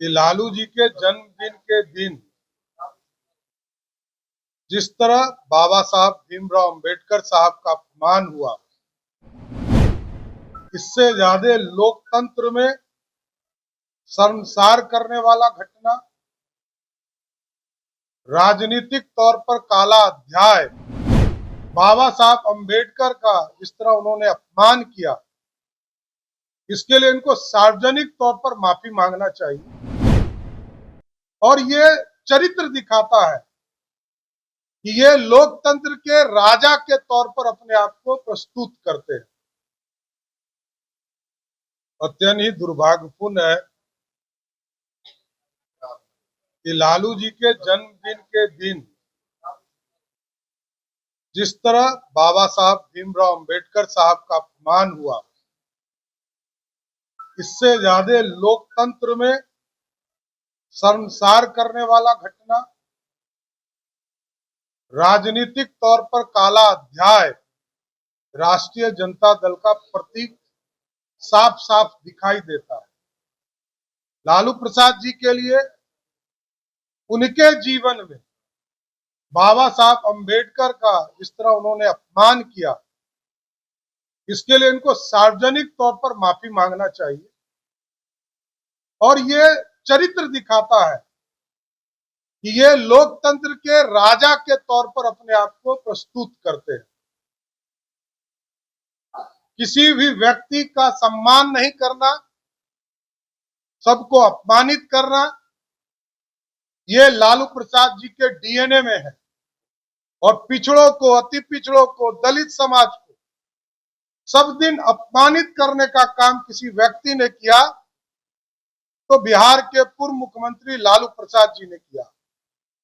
कि लालू जी के जन्मदिन के दिन जिस तरह बाबा साहब भीमराव अंबेडकर साहब का अपमान हुआ, इससे ज्यादा लोकतंत्र में शर्मसार करने वाला घटना, राजनीतिक तौर पर काला अध्याय, बाबा साहब अंबेडकर का जिस तरह उन्होंने अपमान किया, इसके लिए इनको सार्वजनिक तौर पर माफी मांगना चाहिए। और ये चरित्र दिखाता है कि ये लोकतंत्र के राजा के तौर पर अपने आप को प्रस्तुत करते हैं। अत्यंत ही दुर्भाग्यपूर्ण है कि लालू जी के जन्मदिन के दिन जिस तरह बाबा साहब भीमराव अंबेडकर साहब का अपमान हुआ, इससे ज्यादा लोकतंत्र में शर्मसार करने वाला घटना, राजनीतिक तौर पर काला अध्याय, राष्ट्रीय जनता दल का प्रतीक साफ साफ दिखाई देता है। लालू प्रसाद जी के लिए उनके जीवन में बाबा साहब अंबेडकर का जिस तरह उन्होंने अपमान किया, इसके लिए इनको सार्वजनिक तौर पर माफी मांगना चाहिए। और ये चरित्र दिखाता है कि ये लोकतंत्र के राजा के तौर पर अपने आप को प्रस्तुत करते हैं। किसी भी व्यक्ति का सम्मान नहीं करना, सबको अपमानित करना, ये लालू प्रसाद जी के डीएनए में है। और पिछड़ों को, अति पिछड़ों को, दलित समाज को सब दिन अपमानित करने का काम किसी व्यक्ति ने किया तो बिहार के पूर्व मुख्यमंत्री लालू प्रसाद जी ने किया।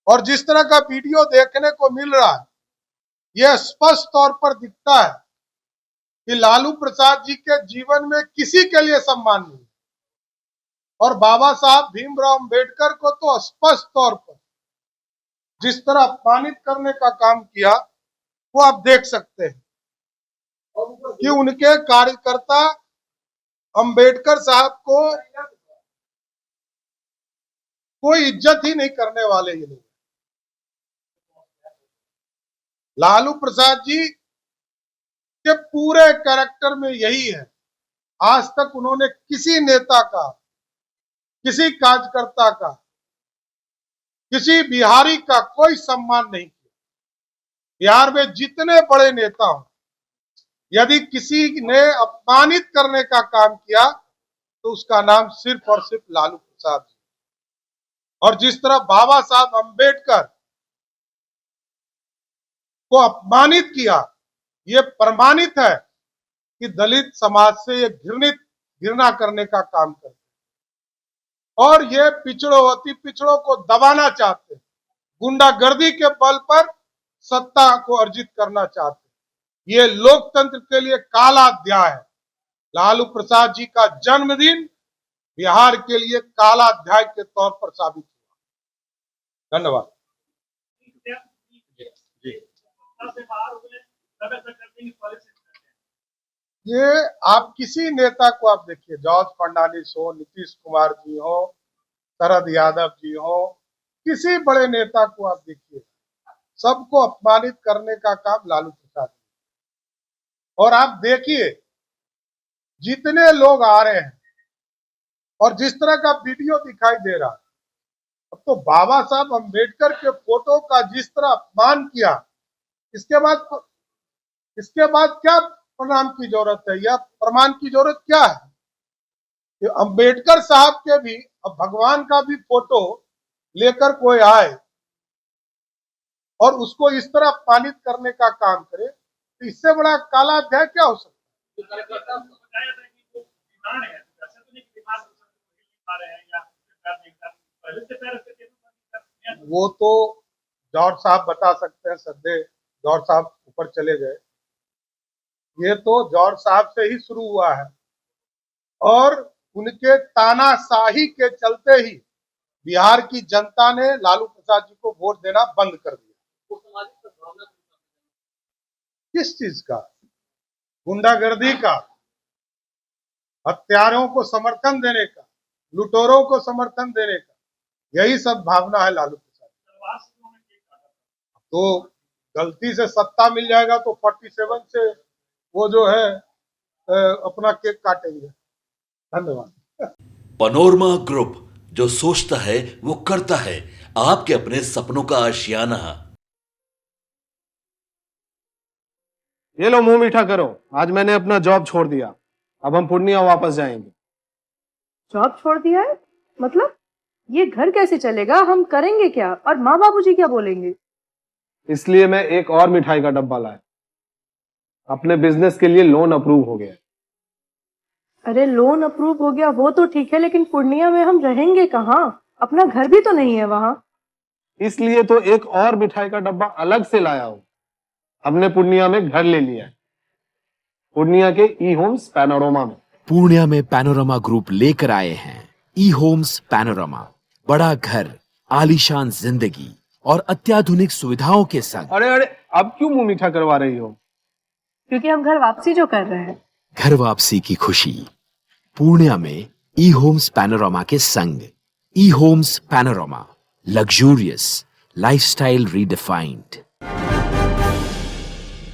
और जिस तरह का वीडियो देखने को मिल रहा है, यह स्पष्ट तौर पर दिखता है कि लालू प्रसाद जी के जीवन में किसी के लिए सम्मान नहीं। और बाबा साहब भीमराव अंबेडकर को तो स्पष्ट तौर पर जिस तरह अपमानित करने का काम किया, वो आप देख सकते हैं कि उनके कार्यकर्ता अंबेडकर साहब को कोई इज्जत ही नहीं करने वाले ये लोग। लालू प्रसाद जी के पूरे कैरेक्टर में यही है। आज तक उन्होंने किसी नेता का, किसी कार्यकर्ता का, किसी बिहारी का कोई सम्मान नहीं किया। बिहार में जितने बड़े नेता हों, यदि किसी ने अपमानित करने का काम किया तो उसका नाम सिर्फ और सिर्फ लालू प्रसाद जी। और जिस तरह बाबा साहब अंबेडकर को अपमानित किया, ये प्रमाणित है कि दलित समाज से ये घृणा करने का काम करते और ये पिछड़ों, अति पिछड़ों को दबाना चाहते, गुंडागर्दी के बल पर सत्ता को अर्जित करना चाहते। ये लोकतंत्र के लिए काला अध्याय है। लालू प्रसाद जी का जन्मदिन बिहार के लिए काला अध्याय के तौर पर साबित हुआ। धन्यवाद। ये आप किसी नेता को आप देखिए, जॉर्ज फर्नांडिस हो, नीतीश कुमार जी हो, शरद यादव जी हो, किसी बड़े नेता को आप देखिए, सबको अपमानित करने का काम लालू प्रसाद। और आप देखिए जितने लोग आ रहे हैं और जिस तरह का वीडियो दिखाई दे रहा है, अब तो बाबा साहब अंबेडकर के फोटो का जिस तरह अपमान किया, इसके बाद क्या प्रणाम की जरूरत है या प्रमाण की जरूरत क्या है? कि अंबेडकर साहब के भी, अब भगवान का भी फोटो लेकर कोई आए और उसको इस तरह अपमानित करने का काम करे, तो इससे बड़ा काला अध्याय क्या हो सकता है? वो तो जॉर्ज साहब बता सकते हैं। सद्दे जॉर्ज साहब ऊपर चले गए। ये तो जॉर्ज साहब से ही शुरू हुआ है और उनके तानाशाही के चलते ही बिहार की जनता ने लालू प्रसाद जी को वोट देना बंद कर दिया। किस चीज का? गुंडागर्दी का, हत्यारों को समर्थन देने का, लुटेरों को समर्थन देने का, यही सब भावना है लालू प्रसाद। तो गलती से सत्ता मिल जाएगा तो 47 से वो जो है अपना केक काटेंगे। धन्यवाद। पनोरमा ग्रुप, जो सोचता है वो करता है। आपके अपने सपनों का आशियाना। ये लो, मुंह मीठा करो। आज मैंने अपना जॉब छोड़ दिया, अब हम पूर्णिया वापस जाएंगे। जॉब छोड़ दिया है? मतलब ये घर कैसे चलेगा? हम करेंगे क्या? और माँ बाबूजी क्या बोलेंगे? इसलिए मैं एक और मिठाई का डब्बा लाया। अपने बिजनेस के लिए लोन अप्रूव हो गया। अरे लोन अप्रूव हो गया वो तो ठीक है, लेकिन पूर्णिया में हम रहेंगे कहाँ? अपना घर भी तो नहीं है वहां। इसलिए तो एक और मिठाई का डब्बा अलग से लाया हूं। हमने पूर्णिया में घर ले लिया है, पूर्णिया के ई होम्स पैनोरमा में। पूर्णिया में पैनोरमा ग्रुप लेकर आए हैं ई होम्स पैनोरमा। बड़ा घर, आलीशान जिंदगी और अत्याधुनिक सुविधाओं के संग। अरे अरे, अब क्यों मुंह मीठा करवा रही हो? क्योंकि हम घर वापसी जो कर रहे हैं। घर वापसी की खुशी पूर्णिया में ई होम्स पैनोरमा के संग। ई Homes Panorama, luxurious lifestyle redefined.